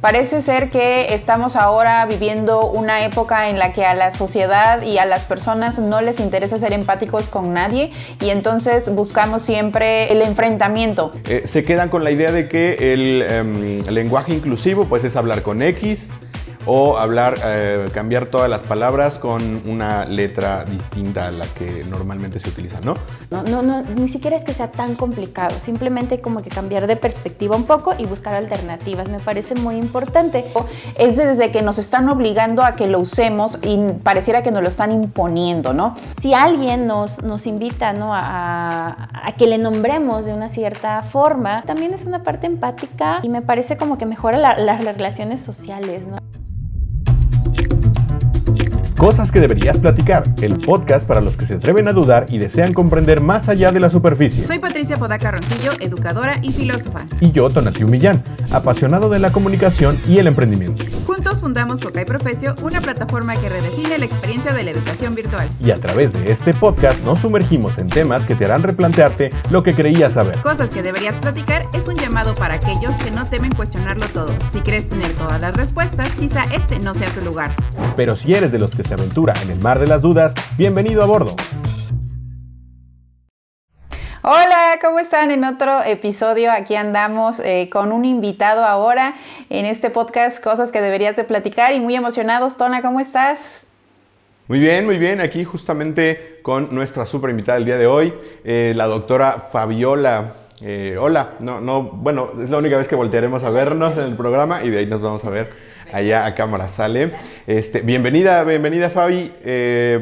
Parece ser que estamos ahora viviendo una época en la que a la sociedad y a las personas no les interesa ser empáticos con nadie y entonces buscamos siempre el enfrentamiento. Se quedan con la idea de que el lenguaje inclusivo pues es hablar con X o cambiar todas las palabras con una letra distinta a la que normalmente se utiliza, ¿no? No, ni siquiera es que sea tan complicado, simplemente como que cambiar de perspectiva un poco y buscar alternativas, me parece muy importante. Es desde que nos están obligando a que lo usemos y pareciera que nos lo están imponiendo, ¿no? Si alguien nos invita, ¿no?, a que le nombremos de una cierta forma, también es una parte empática y me parece como que mejora las relaciones sociales, ¿no? Cosas que deberías platicar, el podcast para los que se atreven a dudar y desean comprender más allá de la superficie. Soy Patricia Podaca Roncillo, educadora y filósofa. Y yo, Tonatiu Millán, apasionado de la comunicación y el emprendimiento. Juntos fundamos Foca y Profesio, una plataforma que redefine la experiencia de la educación virtual. Y a través de este podcast nos sumergimos en temas que te harán replantearte lo que creías saber. Cosas que deberías platicar es un llamado para aquellos que no temen cuestionarlo todo. Si crees tener todas las respuestas, quizá este no sea tu lugar. Pero si eres de los que se aventura en el mar de las dudas, bienvenido a bordo. Hola, ¿cómo están? En otro episodio aquí andamos con un invitado ahora en este podcast, Cosas que deberías de platicar, y muy emocionados. Tona, ¿cómo estás? Muy bien, aquí justamente con nuestra súper invitada del día de hoy, la doctora Fabiola. Hola, bueno, es la única vez que voltearemos a vernos en el programa y de ahí nos vamos a ver allá a cámara, ¿sale? Bienvenida Fabi,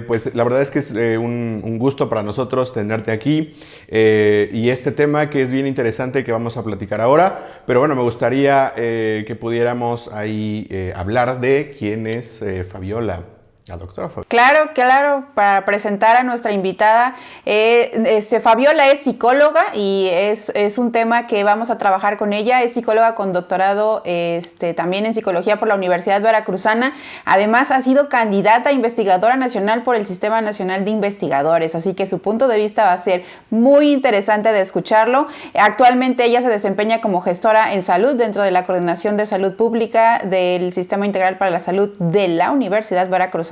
pues la verdad es que es un gusto para nosotros tenerte aquí y este tema que es bien interesante que vamos a platicar ahora, pero bueno, me gustaría que pudiéramos ahí hablar de quién es Fabiola. La doctora Fabiola. Claro, para presentar a nuestra invitada, Fabiola es psicóloga y es un tema que vamos a trabajar con ella. Es psicóloga con doctorado también en psicología por la Universidad Veracruzana. Además ha sido candidata a investigadora nacional por el Sistema Nacional de Investigadores, así que su punto de vista va a ser muy interesante de escucharlo. Actualmente ella se desempeña como gestora en salud dentro de la Coordinación de Salud Pública del Sistema Integral para la Salud de la Universidad Veracruzana.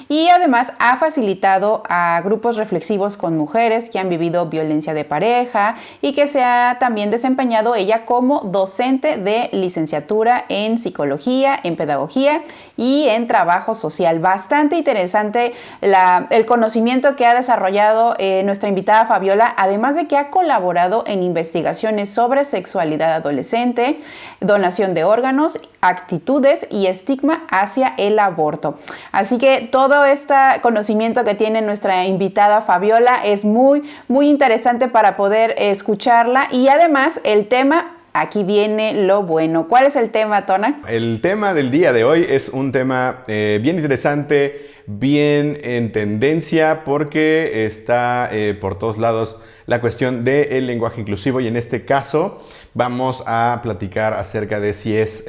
Y además ha facilitado a grupos reflexivos con mujeres que han vivido violencia de pareja y que se ha también desempeñado ella como docente de licenciatura en psicología, en pedagogía y en trabajo social. Bastante interesante el conocimiento que ha desarrollado nuestra invitada Fabiola, además de que ha colaborado en investigaciones sobre sexualidad adolescente, donación de órganos, actitudes y estigma hacia el aborto. Así que todo este conocimiento que tiene nuestra invitada Fabiola es muy interesante para poder escucharla, y además el tema, aquí viene lo bueno. ¿Cuál es el tema, Tona? El tema del día de hoy es un tema bien interesante, bien en tendencia, porque está por todos lados la cuestión del lenguaje inclusivo, y en este caso vamos a platicar acerca de si es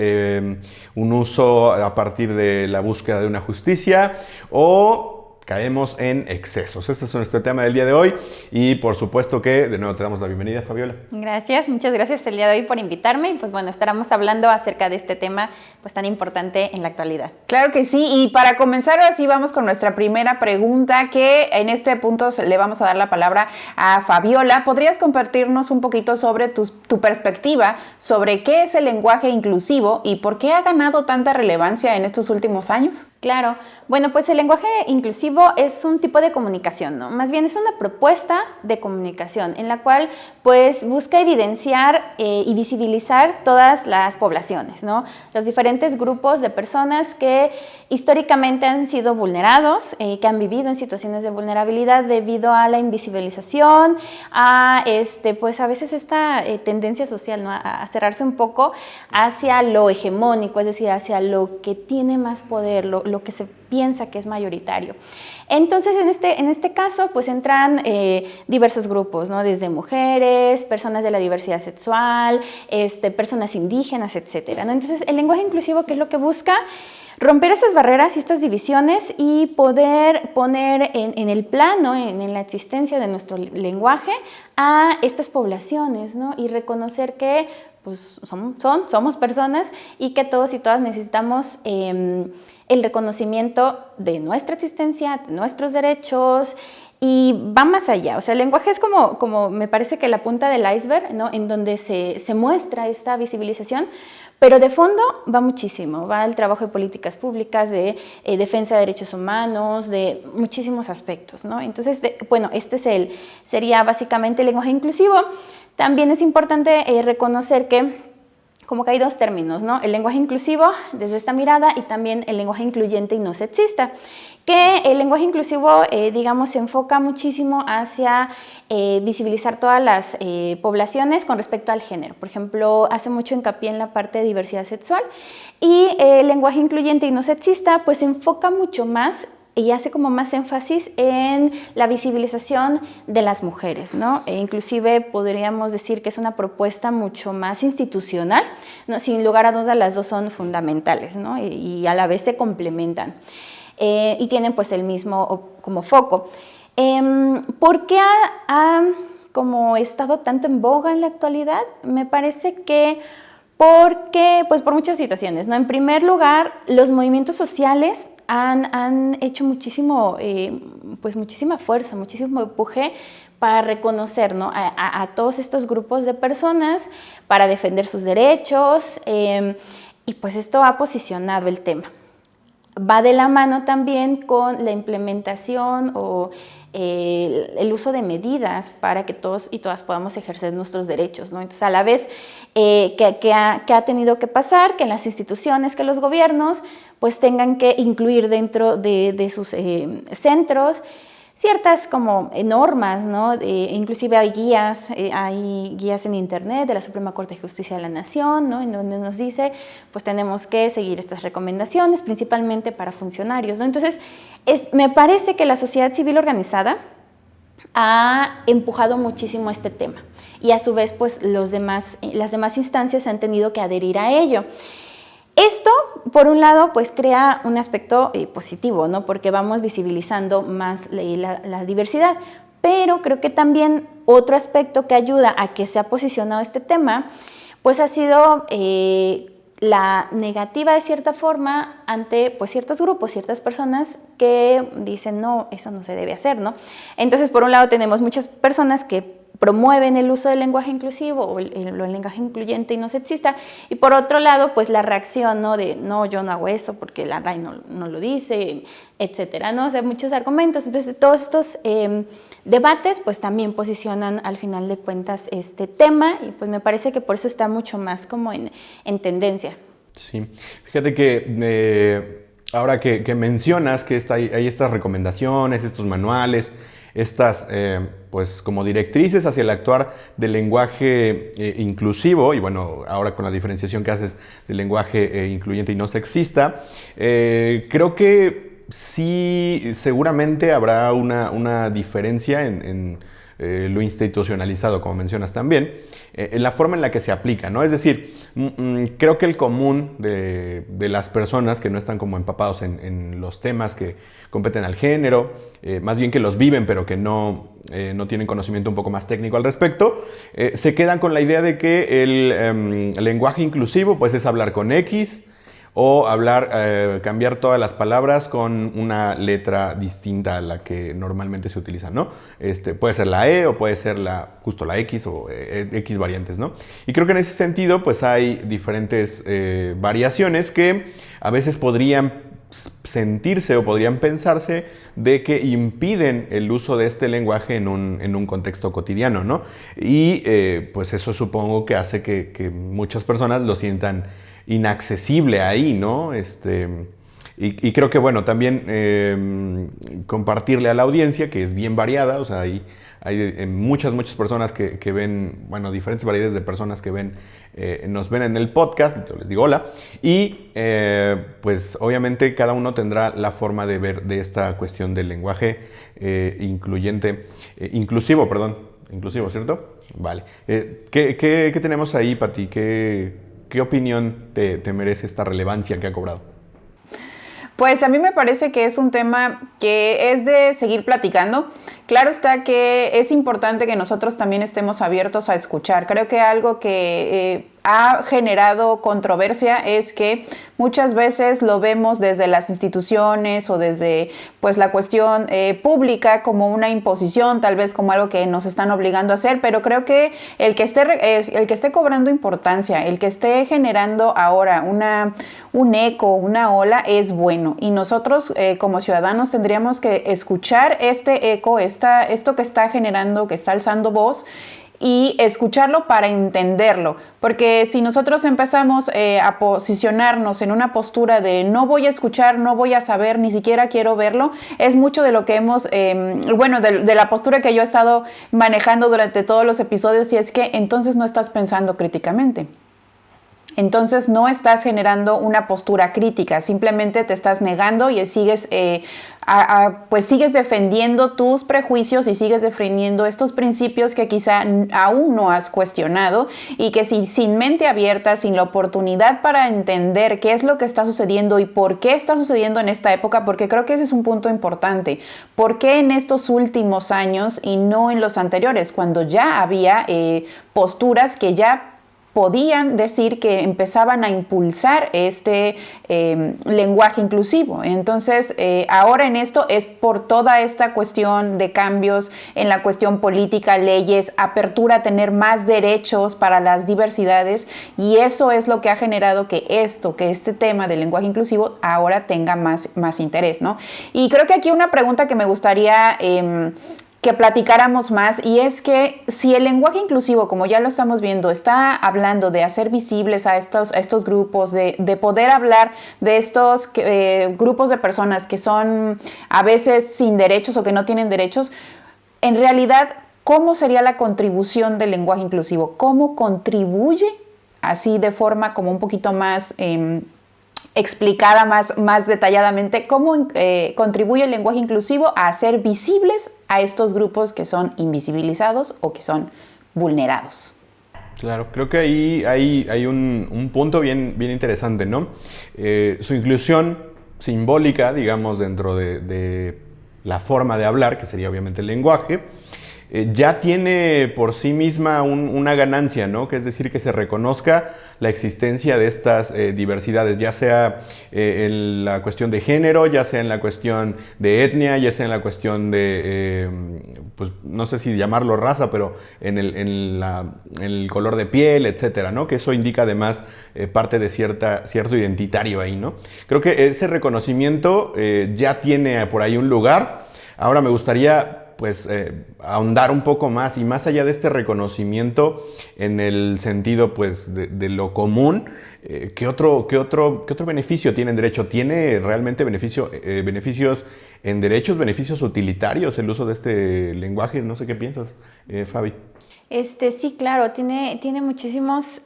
un uso a partir de la búsqueda de una justicia o caemos en excesos. Este es nuestro tema del día de hoy y por supuesto que de nuevo te damos la bienvenida, Fabiola. Gracias, muchas gracias el día de hoy por invitarme y pues bueno, estaremos hablando acerca de este tema pues tan importante en la actualidad. Claro que sí, y para comenzar así vamos con nuestra primera pregunta, que en este punto le vamos a dar la palabra a Fabiola. ¿Podrías compartirnos un poquito sobre tu perspectiva sobre qué es el lenguaje inclusivo y por qué ha ganado tanta relevancia en estos últimos años? Claro, bueno, pues el lenguaje inclusivo es un tipo de comunicación, ¿no? Más bien es una propuesta de comunicación en la cual pues busca evidenciar y visibilizar todas las poblaciones, ¿no? Los diferentes grupos de personas que históricamente han sido vulnerados, que han vivido en situaciones de vulnerabilidad debido a la invisibilización, a pues a veces esta tendencia social, ¿no? A cerrarse un poco hacia lo hegemónico, es decir, hacia lo que tiene más poder, lo que se piensa que es mayoritario. Entonces, en este caso, pues entran diversos grupos, ¿no? Desde mujeres, personas de la diversidad sexual, personas indígenas, etcétera, ¿no? Entonces, el lenguaje inclusivo, ¿qué es lo que busca? Romper estas barreras y estas divisiones y poder poner en el plano, en la existencia de nuestro lenguaje a estas poblaciones, ¿no? Y reconocer que pues somos personas y que todos y todas necesitamos el reconocimiento de nuestra existencia, de nuestros derechos, y va más allá. O sea, el lenguaje es como me parece que la punta del iceberg, ¿no? En donde se muestra esta visibilización, pero de fondo va muchísimo, va el trabajo de políticas públicas, de defensa de derechos humanos, de muchísimos aspectos, ¿no? Entonces, bueno, sería básicamente el lenguaje inclusivo. También es importante reconocer que como que hay dos términos, ¿no? El lenguaje inclusivo desde esta mirada y también el lenguaje incluyente y no sexista, que el lenguaje inclusivo, digamos, se enfoca muchísimo hacia visibilizar todas las poblaciones con respecto al género. Por ejemplo, hace mucho hincapié en la parte de diversidad sexual, y el lenguaje incluyente y no sexista pues se enfoca mucho más y hace como más énfasis en la visibilización de las mujeres, ¿no? Inclusive podríamos decir que es una propuesta mucho más institucional, ¿no? Sin lugar a dudas las dos son fundamentales, ¿no? Y a la vez se complementan y tienen pues el mismo como foco. ¿Por qué ha como estado tanto en boga en la actualidad? Me parece que pues por muchas situaciones, ¿no? En primer lugar, los movimientos sociales han hecho muchísima fuerza, muchísimo empuje para reconocer, ¿no? a todos estos grupos de personas, para defender sus derechos, y pues esto ha posicionado el tema. Va de la mano también con la implementación o el uso de medidas para que todos y todas podamos ejercer nuestros derechos, ¿no? Entonces, a la vez que ha tenido que pasar, que en las instituciones, que los gobiernos pues tengan que incluir dentro de sus centros ciertas como normas, ¿no? Inclusive hay guías en internet de la Suprema Corte de Justicia de la Nación, ¿no? En donde nos dice, pues tenemos que seguir estas recomendaciones, principalmente para funcionarios, ¿no? Entonces, me parece que la sociedad civil organizada ha empujado muchísimo este tema y a su vez, pues las demás instancias han tenido que adherir a ello. Esto, por un lado, pues crea un aspecto positivo, ¿no? Porque vamos visibilizando más la diversidad, pero creo que también otro aspecto que ayuda a que se ha posicionado este tema, pues ha sido la negativa de cierta forma ante pues ciertos grupos, ciertas personas que dicen, no, eso no se debe hacer, ¿no? Entonces, por un lado tenemos muchas personas que promueven el uso del lenguaje inclusivo o el lenguaje incluyente y no sexista, y por otro lado, pues la reacción, ¿no? De, no, yo no hago eso porque la RAE no lo dice, etcétera, ¿no? O sea, muchos argumentos. Entonces, todos estos debates, pues también posicionan al final de cuentas este tema, y pues me parece que por eso está mucho más como en tendencia. Sí, fíjate que ahora que mencionas que hay estas recomendaciones, estos manuales, estas pues como directrices hacia el actuar del lenguaje inclusivo, y bueno, ahora con la diferenciación que haces del lenguaje incluyente y no sexista, creo que sí, seguramente habrá una diferencia en lo institucionalizado, como mencionas también, en la forma en la que se aplica, ¿no? Es decir, creo que el común de las personas que no están como empapados en los temas que competen al género, más bien que los viven pero que no tienen conocimiento un poco más técnico al respecto, se quedan con la idea de que el lenguaje inclusivo pues es hablar con X, o cambiar todas las palabras con una letra distinta a la que normalmente se utiliza, ¿no? Puede ser la E o puede ser justo la X o X variantes, ¿no? Y creo que en ese sentido pues hay diferentes variaciones que a veces podrían sentirse o podrían pensarse de que impiden el uso de este lenguaje en un contexto cotidiano, ¿no? Y pues eso supongo que hace que muchas personas lo sientan inaccesible ahí, ¿no? Y creo que, bueno, también compartirle a la audiencia, que es bien variada, o sea, hay muchas personas que ven, bueno, diferentes variedades de personas que nos ven en el podcast, yo les digo hola, y pues obviamente cada uno tendrá la forma de ver de esta cuestión del lenguaje inclusivo, ¿cierto? Vale. ¿Qué tenemos ahí, Pati? ¿Qué opinión te merece esta relevancia que ha cobrado? Pues a mí me parece que es un tema que es de seguir platicando. Claro está que es importante que nosotros también estemos abiertos a escuchar. Creo que algo que ha generado controversia es que muchas veces lo vemos desde las instituciones o desde pues la cuestión pública como una imposición, tal vez como algo que nos están obligando a hacer, pero creo que el que esté cobrando importancia, el que esté generando ahora un eco, una ola, es bueno, y nosotros como ciudadanos tendríamos que escuchar este eco, esto que está generando, que está alzando voz, y escucharlo para entenderlo, porque si nosotros empezamos a posicionarnos en una postura de no voy a escuchar, no voy a saber, ni siquiera quiero verlo, es mucho de lo que hemos, de la postura que yo he estado manejando durante todos los episodios, y es que entonces no estás pensando críticamente. Entonces no estás generando una postura crítica, simplemente te estás negando y sigues, pues sigues defendiendo tus prejuicios y sigues defendiendo estos principios que quizá aún no has cuestionado, y que sin mente abierta, sin la oportunidad para entender qué es lo que está sucediendo y por qué está sucediendo en esta época, porque creo que ese es un punto importante. ¿Por qué en estos últimos años y no en los anteriores, cuando ya había posturas que ya podían decir que empezaban a impulsar este lenguaje inclusivo? Entonces, ahora en esto es por toda esta cuestión de cambios en la cuestión política, leyes, apertura a tener más derechos para las diversidades, y eso es lo que ha generado que este tema del lenguaje inclusivo ahora tenga más interés, ¿no? Y creo que aquí una pregunta que me gustaría que platicáramos más, y es que si el lenguaje inclusivo, como ya lo estamos viendo, está hablando de hacer visibles a estos grupos, de poder hablar de estos grupos de personas que son a veces sin derechos o que no tienen derechos, en realidad, ¿cómo sería la contribución del lenguaje inclusivo? ¿Cómo contribuye, así de forma como un poquito más explicada, más detalladamente, cómo contribuye el lenguaje inclusivo a hacer visibles a estos grupos que son invisibilizados o que son vulnerados? Claro, creo que ahí hay un punto bien interesante, ¿no? Su inclusión simbólica, digamos, dentro de la forma de hablar, que sería obviamente el lenguaje, ya tiene por sí misma una ganancia, ¿no? Que es decir, que se reconozca la existencia de estas diversidades, ya sea en la cuestión de género, ya sea en la cuestión de etnia, ya sea en la cuestión de, pues no sé si llamarlo raza, pero en el color de piel, etcétera, ¿no? Que eso indica además parte de cierto identitario ahí, ¿no? Creo que ese reconocimiento ya tiene por ahí un lugar. Ahora me gustaría pues ahondar un poco más, y más allá de este reconocimiento en el sentido pues de lo común, ¿qué otro beneficio tiene en derecho? ¿Tiene realmente beneficios en derechos, beneficios utilitarios el uso de este lenguaje? No sé qué piensas, Fabi. Sí, claro, tiene muchísimos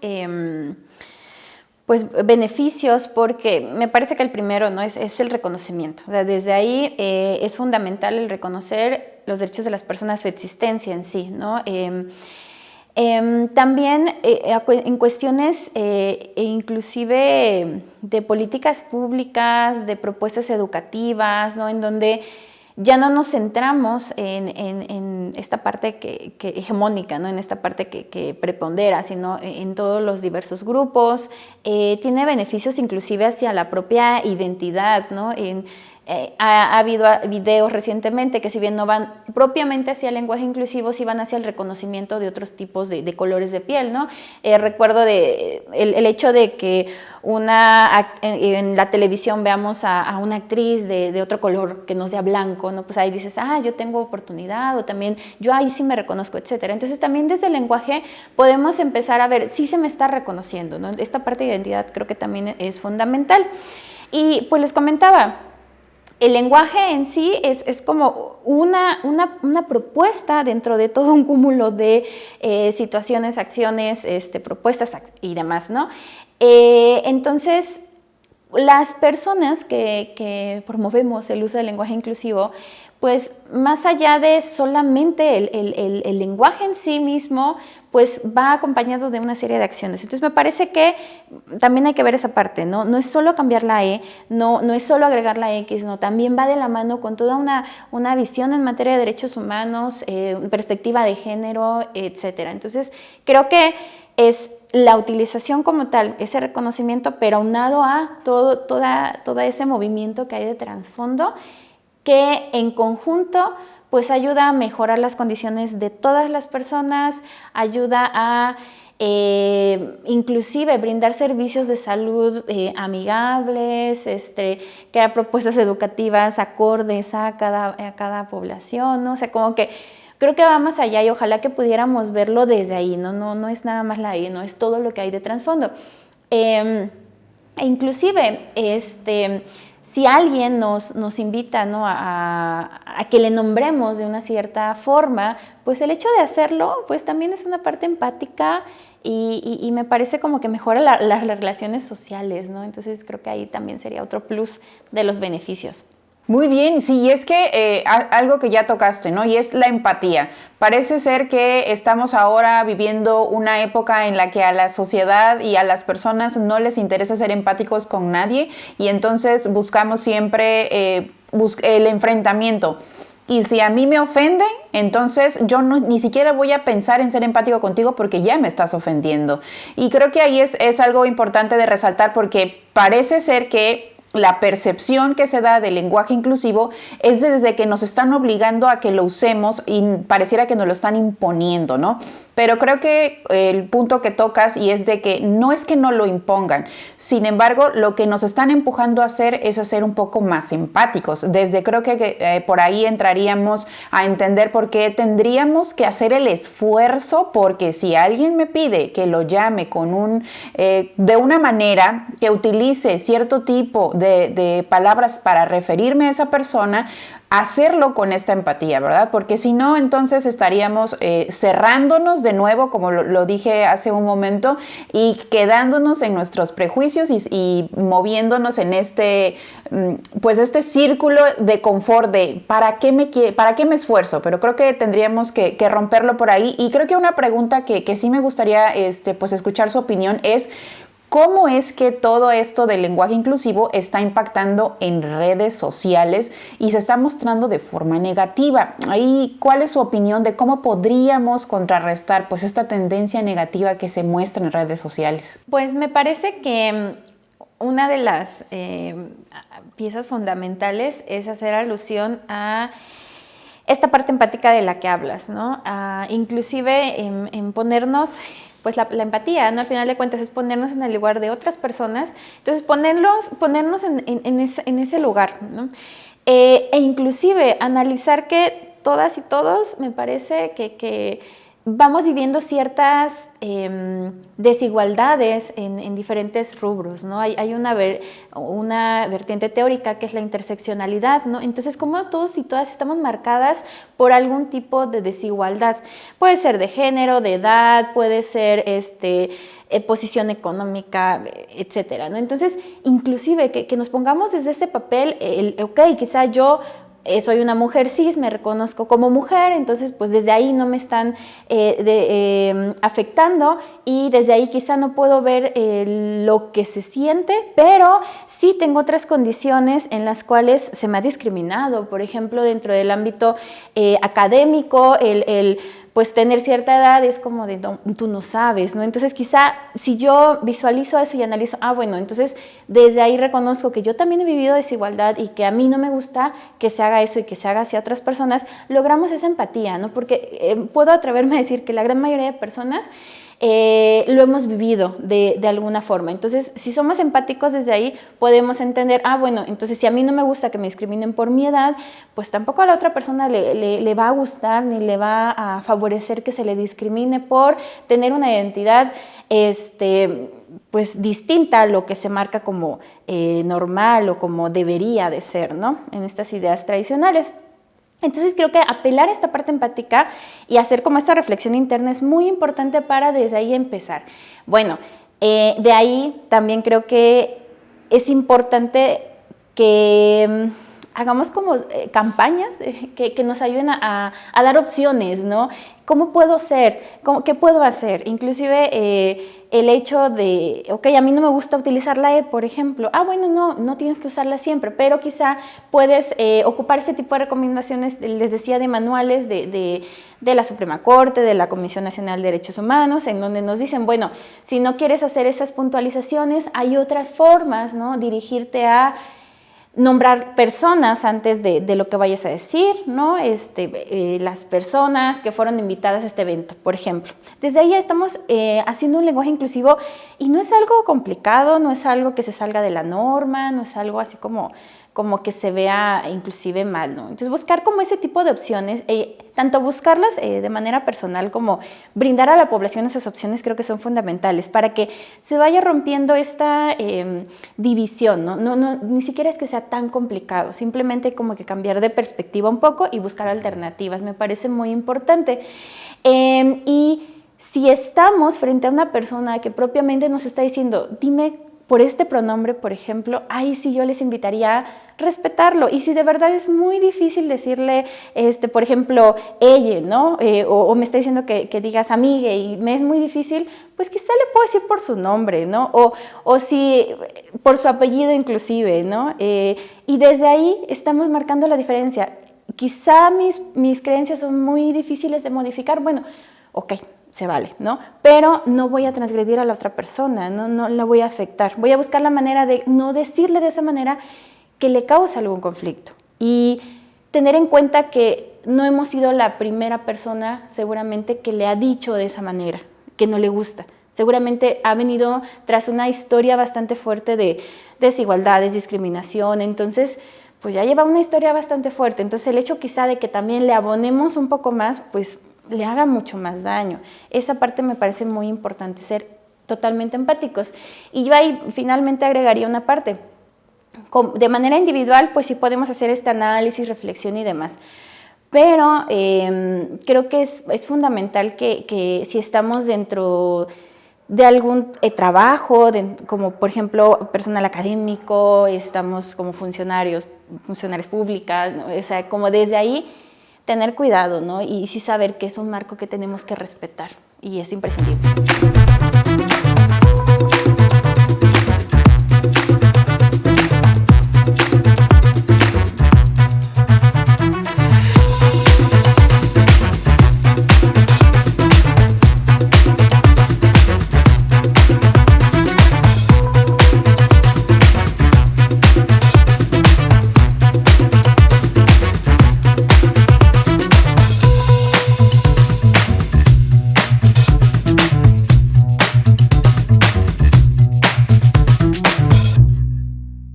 pues beneficios, porque me parece que el primero, ¿no? es el reconocimiento. O sea, desde ahí es fundamental el reconocer los derechos de las personas, su existencia en sí, ¿no? También en cuestiones inclusive de políticas públicas, de propuestas educativas, ¿no? En donde ya no nos centramos en esta parte que hegemónica, ¿no? En esta parte que prepondera, sino en todos los diversos grupos. Tiene beneficios inclusive hacia la propia identidad, ¿no? Ha habido videos recientemente que, si bien no van propiamente hacia el lenguaje inclusivo, sí van hacia el reconocimiento de otros tipos de colores de piel, ¿no? Recuerdo el hecho de que en la televisión veamos a una actriz de otro color que no sea blanco, ¿no? Pues ahí dices, yo tengo oportunidad, o también yo ahí sí me reconozco, etcétera. Entonces también desde el lenguaje podemos empezar a ver si se me está reconociendo, ¿no? Esta parte de identidad creo que también es fundamental. Y pues les comentaba, el lenguaje en sí es como una propuesta dentro de todo un cúmulo de situaciones, acciones, propuestas y demás, ¿no? Entonces, las personas que promovemos el uso del lenguaje inclusivo, pues más allá de solamente el lenguaje en sí mismo, pues va acompañado de una serie de acciones. Entonces me parece que también hay que ver esa parte, ¿no? No es solo cambiar la E, no es solo agregar la X, no, también va de la mano con toda una visión en materia de derechos humanos, perspectiva de género, etcétera. Entonces creo que es la utilización como tal, ese reconocimiento, pero aunado a todo ese movimiento que hay de trasfondo, que en conjunto pues ayuda a mejorar las condiciones de todas las personas, ayuda a inclusive brindar servicios de salud amigables, crear propuestas educativas acordes a cada población, ¿no? O sea, como que creo que va más allá y ojalá que pudiéramos verlo desde ahí, no es nada más la I, no es todo lo que hay de trasfondo. Inclusive, si alguien nos invita, ¿no?, a que le nombremos de una cierta forma, pues el hecho de hacerlo pues también es una parte empática y me parece como que mejora las relaciones sociales, ¿no? Entonces creo que ahí también sería otro plus de los beneficios. Muy bien, sí, y es que algo que ya tocaste, ¿no? Y es la empatía. Parece ser que estamos ahora viviendo una época en la que a la sociedad y a las personas no les interesa ser empáticos con nadie y entonces buscamos siempre el enfrentamiento. Y si a mí me ofende, entonces yo ni siquiera voy a pensar en ser empático contigo porque ya me estás ofendiendo. Y creo que ahí es algo importante de resaltar porque parece ser que la percepción que se da del lenguaje inclusivo es desde que nos están obligando a que lo usemos y pareciera que nos lo están imponiendo, ¿no? Pero creo que el punto que tocas y es de que no es que no lo impongan, sin embargo, lo que nos están empujando a hacer es a ser un poco más empáticos. Desde creo que por ahí entraríamos a entender por qué tendríamos que hacer el esfuerzo, porque si alguien me pide que lo llame con de una manera que utilice cierto tipo de palabras para referirme a esa persona, hacerlo con esta empatía, ¿verdad? Porque si no, entonces estaríamos cerrándonos de nuevo, como lo dije hace un momento, y quedándonos en nuestros prejuicios y moviéndonos en este círculo de confort de ¿para qué me esfuerzo? Pero creo que tendríamos que romperlo por ahí. Y creo que una pregunta que sí me gustaría escuchar su opinión es: ¿cómo es que todo esto del lenguaje inclusivo está impactando en redes sociales y se está mostrando de forma negativa? Ahí, ¿cuál es su opinión de cómo podríamos contrarrestar pues esta tendencia negativa que se muestra en redes sociales? Pues me parece que una de las piezas fundamentales es hacer alusión a esta parte empática de la que hablas, ¿no? Inclusive en ponernos, pues la empatía, ¿no? Al final de cuentas es ponernos en el lugar de otras personas, entonces ponernos en ese lugar, ¿no? E inclusive analizar que todas y todos, me parece que vamos viviendo ciertas desigualdades en diferentes rubros, ¿no? Hay una vertiente teórica que es la interseccionalidad, ¿no? Entonces, como todos y todas estamos marcadas por algún tipo de desigualdad. Puede ser de género, de edad, puede ser posición económica, etcétera, ¿no? Entonces, inclusive que nos pongamos desde ese papel, ok, quizá yo soy una mujer cis, me reconozco como mujer, entonces pues desde ahí no me están afectando y desde ahí quizá no puedo ver lo que se siente, pero sí tengo otras condiciones en las cuales se me ha discriminado, por ejemplo, dentro del ámbito académico, pues tener cierta edad es como de tú no sabes, ¿no? Entonces quizá si yo visualizo eso y analizo, bueno, entonces desde ahí reconozco que yo también he vivido desigualdad y que a mí no me gusta que se haga eso y que se haga hacia otras personas, logramos esa empatía, ¿no? Porque puedo atreverme a decir que la gran mayoría de personas lo hemos vivido de alguna forma. Entonces, si somos empáticos desde ahí, podemos entender, bueno, entonces si a mí no me gusta que me discriminen por mi edad, pues tampoco a la otra persona le va a gustar ni le va a favorecer que se le discrimine por tener una identidad pues distinta a lo que se marca como normal o como debería de ser, ¿no? En estas ideas tradicionales. Entonces creo que apelar a esta parte empática y hacer como esta reflexión interna es muy importante para desde ahí empezar. Bueno, de ahí también creo que es importante que hagamos como campañas que nos ayuden a dar opciones, ¿no? ¿Cómo puedo ser? ¿Qué puedo hacer? Inclusive el hecho de, ok, a mí no me gusta utilizar la E, por ejemplo. Bueno, no tienes que usarla siempre, pero quizá puedes ocupar ese tipo de recomendaciones, les decía, de manuales de la Suprema Corte, de la Comisión Nacional de Derechos Humanos, en donde nos dicen, bueno, si no quieres hacer esas puntualizaciones, hay otras formas, ¿no? Dirigirte a nombrar personas antes de lo que vayas a decir, ¿no? Las personas que fueron invitadas a este evento, por ejemplo. Desde ahí estamos haciendo un lenguaje inclusivo y no es algo complicado, no es algo que se salga de la norma, no es algo así como que se vea inclusive mal, ¿no? Entonces buscar como ese tipo de opciones, tanto buscarlas de manera personal como brindar a la población esas opciones creo que son fundamentales para que se vaya rompiendo esta división, ¿no? Ni siquiera es que sea tan complicado, simplemente como que cambiar de perspectiva un poco y buscar alternativas, me parece muy importante. Y si estamos frente a una persona que propiamente nos está diciendo, dime por este pronombre, por ejemplo, ahí sí yo les invitaría a respetarlo. Y si de verdad es muy difícil decirle, por ejemplo, ella, ¿no? O me está diciendo que digas amigue y me es muy difícil, pues quizá le puedo decir por su nombre, ¿no? O si por su apellido inclusive, ¿no? Y desde ahí estamos marcando la diferencia. Quizá mis creencias son muy difíciles de modificar, bueno, ok, se vale, ¿no? Pero no voy a transgredir a la otra persona, no la voy a afectar. Voy a buscar la manera de no decirle de esa manera que le cause algún conflicto. Y tener en cuenta que no hemos sido la primera persona seguramente que le ha dicho de esa manera, que no le gusta. Seguramente ha venido tras una historia bastante fuerte de desigualdades, discriminación, entonces pues ya lleva una historia bastante fuerte. Entonces el hecho quizá de que también le abonemos un poco más, pues le haga mucho más daño. Esa parte me parece muy importante, ser totalmente empáticos. Y yo ahí finalmente agregaría una parte. De manera individual, pues sí podemos hacer este análisis, reflexión y demás. Pero creo que es fundamental que si estamos dentro de algún trabajo, como por ejemplo personal académico, estamos como funcionarias públicas, ¿no? O sea, como desde ahí tener cuidado, ¿no? Y sí saber que es un marco que tenemos que respetar y es imprescindible.